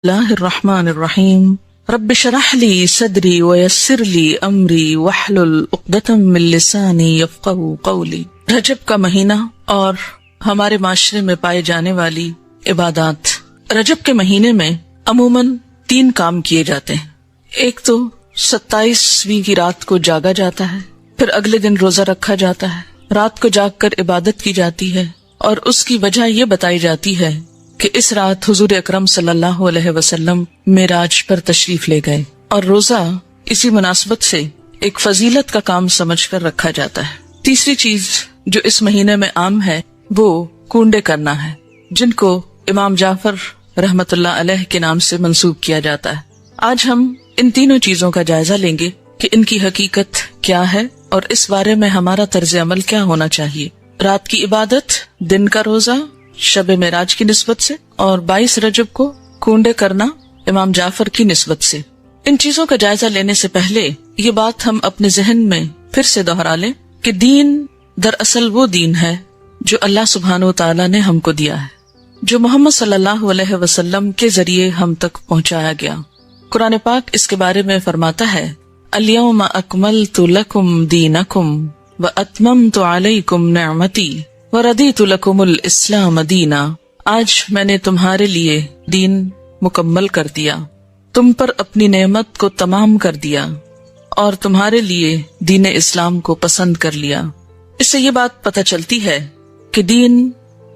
اللہ الرحمن الرحیم رب اشرح لی صدری ویسر لی امری واحلل عقدۃ من لسانی یفقہوا قولی۔ رجب کا مہینہ اور ہمارے معاشرے میں پائے جانے والی عبادات۔ رجب کے مہینے میں عموماً 3 کام کیے جاتے ہیں۔ ایک تو 27ویں کی رات کو جاگا جاتا ہے، پھر اگلے دن روزہ رکھا جاتا ہے، رات کو جاگ کر عبادت کی جاتی ہے، اور اس کی وجہ یہ بتائی جاتی ہے کہ اس رات حضور اکرم صلی اللہ علیہ وسلم معراج پر تشریف لے گئے، اور روزہ اسی مناسبت سے ایک فضیلت کا کام سمجھ کر رکھا جاتا ہے۔ تیسری چیز جو اس مہینے میں عام ہے وہ کنڈے کرنا ہے، جن کو امام جعفر رحمت اللہ علیہ کے نام سے منسوب کیا جاتا ہے۔ آج ہم ان تینوں چیزوں کا جائزہ لیں گے کہ ان کی حقیقت کیا ہے اور اس بارے میں ہمارا طرز عمل کیا ہونا چاہیے۔ رات کی عبادت، دن کا روزہ شب معراج کی نسبت سے، اور 22 رجب کو کنڈے کرنا امام جعفر کی نسبت سے۔ ان چیزوں کا جائزہ لینے سے پہلے یہ بات ہم اپنے ذہن میں پھر سے دہرا لیں کہ دین دراصل وہ دین ہے جو اللہ سبحانہ وتعالی نے ہم کو دیا ہے، جو محمد صلی اللہ علیہ وسلم کے ذریعے ہم تک پہنچایا گیا۔ قرآن پاک اس کے بارے میں فرماتا ہے، الیوم اکملت لکم دینکم واتممت علیکم نعمتی وردیت لکم الاسلام دینا۔ آج میں نے تمہارے لیے دین مکمل کر دیا، تم پر اپنی نعمت کو تمام کر دیا، اور تمہارے لیے دین اسلام کو پسند کر لیا۔ اس سے یہ بات پتہ چلتی ہے کہ دین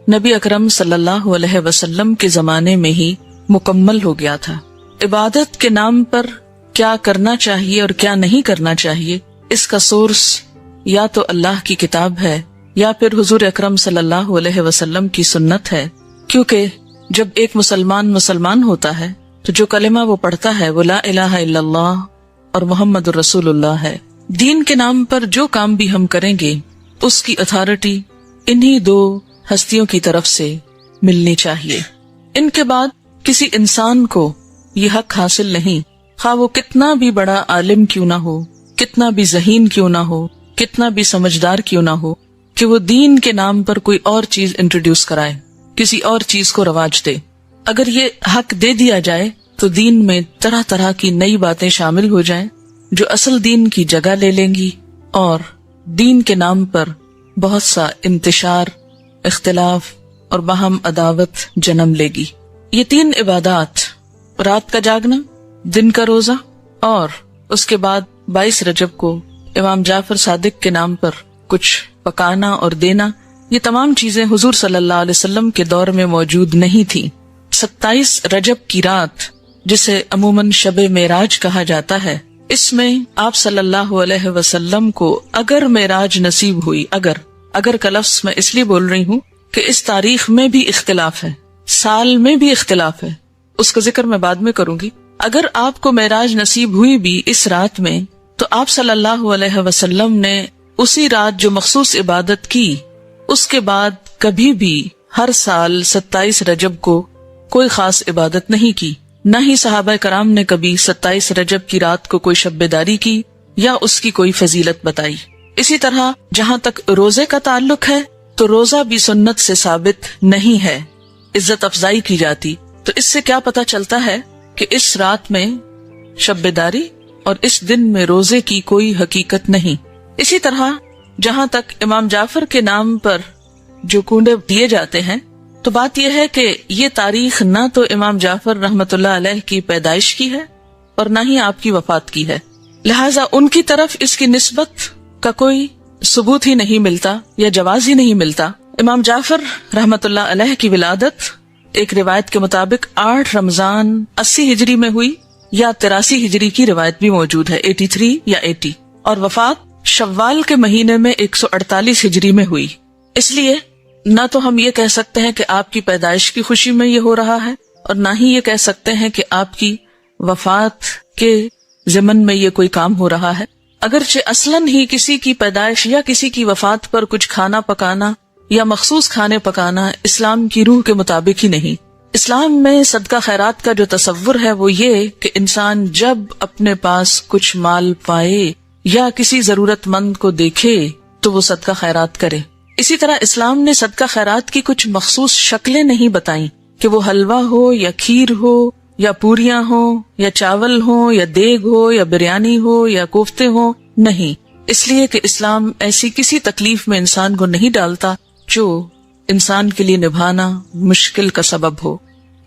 نبی اکرم صلی اللہ علیہ وسلم کے زمانے میں ہی مکمل ہو گیا تھا۔ عبادت کے نام پر کیا کرنا چاہیے اور کیا نہیں کرنا چاہیے، اس کا سورس یا تو اللہ کی کتاب ہے یا پھر حضور اکرم صلی اللہ علیہ وسلم کی سنت ہے، کیونکہ جب ایک مسلمان ہوتا ہے تو جو کلمہ وہ پڑھتا ہے وہ لا الہ الا اللہ اور محمد الرسول اللہ ہے۔ دین کے نام پر جو کام بھی ہم کریں گے اس کی اتھارٹی انہی 2 ہستیوں کی طرف سے ملنی چاہیے۔ ان کے بعد کسی انسان کو یہ حق حاصل نہیں، خواہ وہ کتنا بھی بڑا عالم کیوں نہ ہو، کتنا بھی ذہین کیوں نہ ہو، کتنا بھی سمجھدار کیوں نہ ہو، کہ وہ دین کے نام پر کوئی اور چیز انٹروڈیوس کرائے، کسی اور چیز کو رواج دے۔ اگر یہ حق دے دیا جائے تو دین میں طرح طرح کی نئی باتیں شامل ہو جائیں جو اصل دین کی جگہ لے لیں گی، اور دین کے نام پر بہت سا انتشار، اختلاف اور باہم عداوت جنم لے گی۔ یہ 3 عبادات، رات کا جاگنا، دن کا روزہ، اور اس کے بعد 22 رجب کو امام جعفر صادق کے نام پر کچھ پکانا اور دینا، یہ تمام چیزیں حضور صلی اللہ علیہ وسلم کے دور میں موجود نہیں تھی۔ 27 رجب کی رات، جسے عموماً شب معراج کہا جاتا ہے، اس میں آپ صلی اللہ علیہ وسلم کو اگر معراج نصیب ہوئی، اگر کا لفظ میں اس لیے بول رہی ہوں کہ اس تاریخ میں بھی اختلاف ہے، سال میں بھی اختلاف ہے، اس کا ذکر میں بعد میں کروں گی۔ اگر آپ کو معراج نصیب ہوئی بھی اس رات میں، تو آپ صلی اللہ علیہ وسلم نے اسی رات جو مخصوص عبادت کی، اس کے بعد کبھی بھی ہر سال 27 رجب کو کوئی خاص عبادت نہیں کی، نہ ہی صحابہ کرام نے کبھی 27 رجب کی رات کو کوئی شب بیداری کی یا اس کی کوئی فضیلت بتائی۔ اسی طرح جہاں تک روزے کا تعلق ہے تو روزہ بھی سنت سے ثابت نہیں ہے، عزت افزائی کی جاتی۔ تو اس سے کیا پتہ چلتا ہے کہ اس رات میں شب بیداری اور اس دن میں روزے کی کوئی حقیقت نہیں۔ اسی طرح جہاں تک امام جعفر کے نام پر جو کنڈے دیے جاتے ہیں، تو بات یہ ہے کہ یہ تاریخ نہ تو امام جعفر رحمت اللہ علیہ کی پیدائش کی ہے اور نہ ہی آپ کی وفات کی ہے، لہٰذا ان کی طرف اس کی نسبت کا کوئی ثبوت ہی نہیں ملتا یا جواز ہی نہیں ملتا۔ امام جعفر رحمت اللہ علیہ کی ولادت ایک روایت کے مطابق 8 رمضان 80 ہجری میں ہوئی، یا 83 ہجری کی روایت بھی موجود ہے، 83 یا 80، اور وفات شوال کے مہینے میں 148 ہجری میں ہوئی۔ اس لیے نہ تو ہم یہ کہہ سکتے ہیں کہ آپ کی پیدائش کی خوشی میں یہ ہو رہا ہے، اور نہ ہی یہ کہہ سکتے ہیں کہ آپ کی وفات کے ضمن میں یہ کوئی کام ہو رہا ہے، اگرچہ اصلاً ہی کسی کی پیدائش یا کسی کی وفات پر کچھ کھانا پکانا یا مخصوص کھانے پکانا اسلام کی روح کے مطابق ہی نہیں۔ اسلام میں صدقہ خیرات کا جو تصور ہے وہ یہ کہ انسان جب اپنے پاس کچھ مال پائے یا کسی ضرورت مند کو دیکھے تو وہ صدقہ خیرات کرے۔ اسی طرح اسلام نے صدقہ خیرات کی کچھ مخصوص شکلیں نہیں بتائیں کہ وہ حلوہ ہو یا کھیر ہو یا پوریاں ہوں یا چاول ہوں یا دیگ ہو یا بریانی ہو یا کوفتے ہوں، نہیں، اس لیے کہ اسلام ایسی کسی تکلیف میں انسان کو نہیں ڈالتا جو انسان کے لیے نبھانا مشکل کا سبب ہو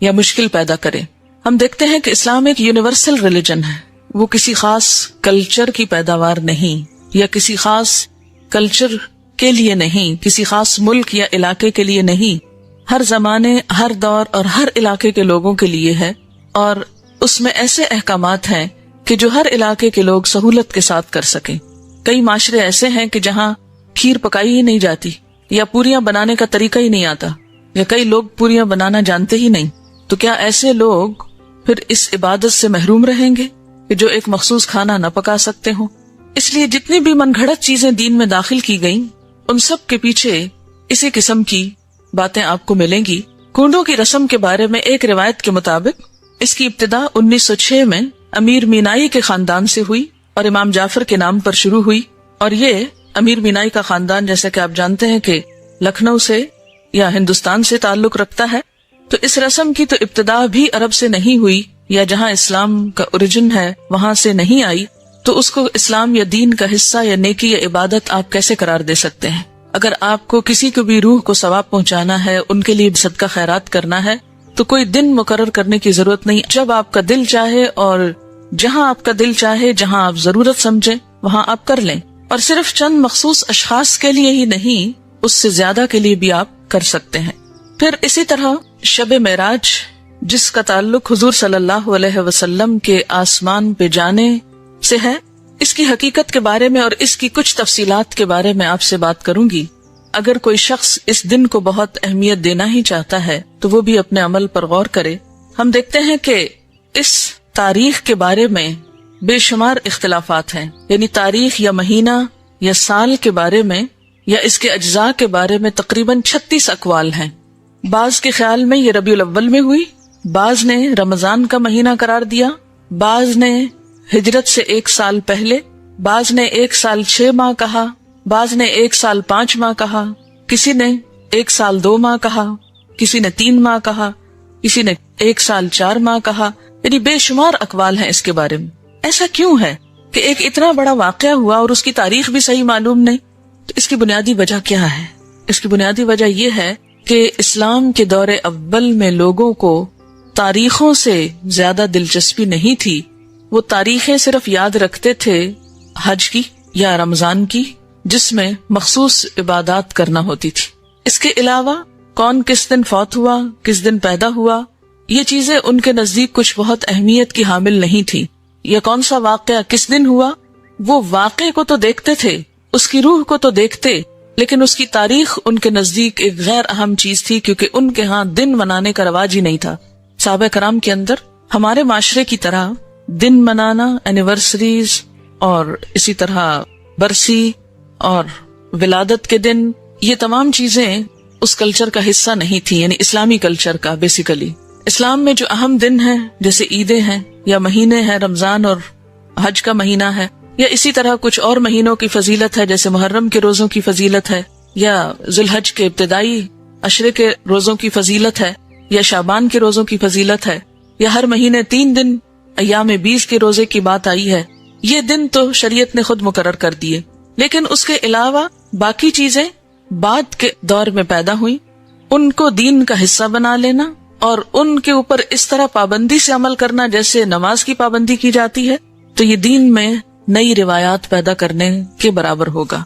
یا مشکل پیدا کرے۔ ہم دیکھتے ہیں کہ اسلام ایک یونیورسل ریلیجن ہے، وہ کسی خاص کلچر کی پیداوار نہیں یا کسی خاص کلچر کے لیے نہیں، کسی خاص ملک یا علاقے کے لیے نہیں، ہر زمانے، ہر دور اور ہر علاقے کے لوگوں کے لیے ہے، اور اس میں ایسے احکامات ہیں کہ جو ہر علاقے کے لوگ سہولت کے ساتھ کر سکیں۔ کئی معاشرے ایسے ہیں کہ جہاں کھیر پکائی ہی نہیں جاتی یا پوریاں بنانے کا طریقہ ہی نہیں آتا، یا کئی لوگ پوریاں بنانا جانتے ہی نہیں، تو کیا ایسے لوگ پھر اس عبادت سے محروم رہیں گے کہ جو ایک مخصوص کھانا نہ پکا سکتے ہوں؟ اس لیے جتنی بھی من گھڑت چیزیں دین میں داخل کی گئیں، ان سب کے پیچھے اسی قسم کی باتیں آپ کو ملیں گی۔ کنڈوں کی رسم کے بارے میں ایک روایت کے مطابق اس کی ابتدا 1906 میں امیر مینائی کے خاندان سے ہوئی اور امام جعفر کے نام پر شروع ہوئی، اور یہ امیر مینائی کا خاندان جیسے کہ آپ جانتے ہیں کہ لکھنؤ سے یا ہندوستان سے تعلق رکھتا ہے، تو اس رسم کی تو ابتدا بھی عرب سے نہیں ہوئی، یا جہاں اسلام کا اوریجن ہے وہاں سے نہیں آئی، تو اس کو اسلام یا دین کا حصہ یا نیکی یا عبادت آپ کیسے قرار دے سکتے ہیں؟ اگر آپ کو کسی کو بھی روح کو ثواب پہنچانا ہے، ان کے لیے صدقہ خیرات کرنا ہے، تو کوئی دن مقرر کرنے کی ضرورت نہیں، جب آپ کا دل چاہے اور جہاں آپ کا دل چاہے، جہاں آپ ضرورت سمجھیں وہاں آپ کر لیں، اور صرف چند مخصوص اشخاص کے لیے ہی نہیں، اس سے زیادہ کے لیے بھی آپ کر سکتے ہیں۔ پھر اسی طرح شب معراج، جس کا تعلق حضور صلی اللہ علیہ وسلم کے آسمان پہ جانے سے ہے، اس کی حقیقت کے بارے میں اور اس کی کچھ تفصیلات کے بارے میں آپ سے بات کروں گی۔ اگر کوئی شخص اس دن کو بہت اہمیت دینا ہی چاہتا ہے تو وہ بھی اپنے عمل پر غور کرے۔ ہم دیکھتے ہیں کہ اس تاریخ کے بارے میں بے شمار اختلافات ہیں، یعنی تاریخ یا مہینہ یا سال کے بارے میں یا اس کے اجزاء کے بارے میں تقریباً 36 اقوال ہیں۔ بعض کے خیال میں یہ ربیع الاول میں ہوئی، بعض نے رمضان کا مہینہ قرار دیا، بعض نے ہجرت سے 1 سال پہلے، بعض نے 1 سال 6 ماہ کہا، بعض نے 1 سال 5 ماہ کہا، کسی نے 1 سال 2 ماہ کہا، کسی نے 3 ماہ کہا، کسی نے 1 سال 4 ماہ کہا، یعنی بے شمار اقوال ہیں اس کے بارے میں۔ ایسا کیوں ہے کہ ایک اتنا بڑا واقعہ ہوا اور اس کی تاریخ بھی صحیح معلوم نہیں؟ تو اس کی بنیادی وجہ کیا ہے؟ اس کی بنیادی وجہ یہ ہے کہ اسلام کے دور اول میں لوگوں کو تاریخوں سے زیادہ دلچسپی نہیں تھی، وہ تاریخیں صرف یاد رکھتے تھے حج کی یا رمضان کی، جس میں مخصوص عبادات کرنا ہوتی تھی۔ اس کے علاوہ کون کس دن فوت ہوا، کس دن پیدا ہوا، یہ چیزیں ان کے نزدیک کچھ بہت اہمیت کی حامل نہیں تھی، یا کون سا واقعہ کس دن ہوا، وہ واقعے کو تو دیکھتے تھے، اس کی روح کو تو دیکھتے، لیکن اس کی تاریخ ان کے نزدیک ایک غیر اہم چیز تھی، کیونکہ ان کے ہاں دن منانے کا رواج ہی نہیں تھا۔ صحابہ کرام کے اندر ہمارے معاشرے کی طرح دن منانا، اینیورسریز اور اسی طرح برسی اور ولادت کے دن، یہ تمام چیزیں اس کلچر کا حصہ نہیں تھی، یعنی اسلامی کلچر کا۔ بیسیکلی اسلام میں جو اہم دن ہیں جیسے عیدیں ہیں یا مہینے ہیں، رمضان اور حج کا مہینہ ہے، یا اسی طرح کچھ اور مہینوں کی فضیلت ہے جیسے محرم کے روزوں کی فضیلت ہے، یا ذوالحج کے ابتدائی عشرے کے روزوں کی فضیلت ہے، یا شعبان کے روزوں کی فضیلت ہے، یا ہر مہینے 3 دن ایام 20 کے روزے کی بات آئی ہے۔ یہ دن تو شریعت نے خود مقرر کر دیے، لیکن اس کے علاوہ باقی چیزیں بعد کے دور میں پیدا ہوئی، ان کو دین کا حصہ بنا لینا اور ان کے اوپر اس طرح پابندی سے عمل کرنا جیسے نماز کی پابندی کی جاتی ہے، تو یہ دین میں نئی روایات پیدا کرنے کے برابر ہوگا۔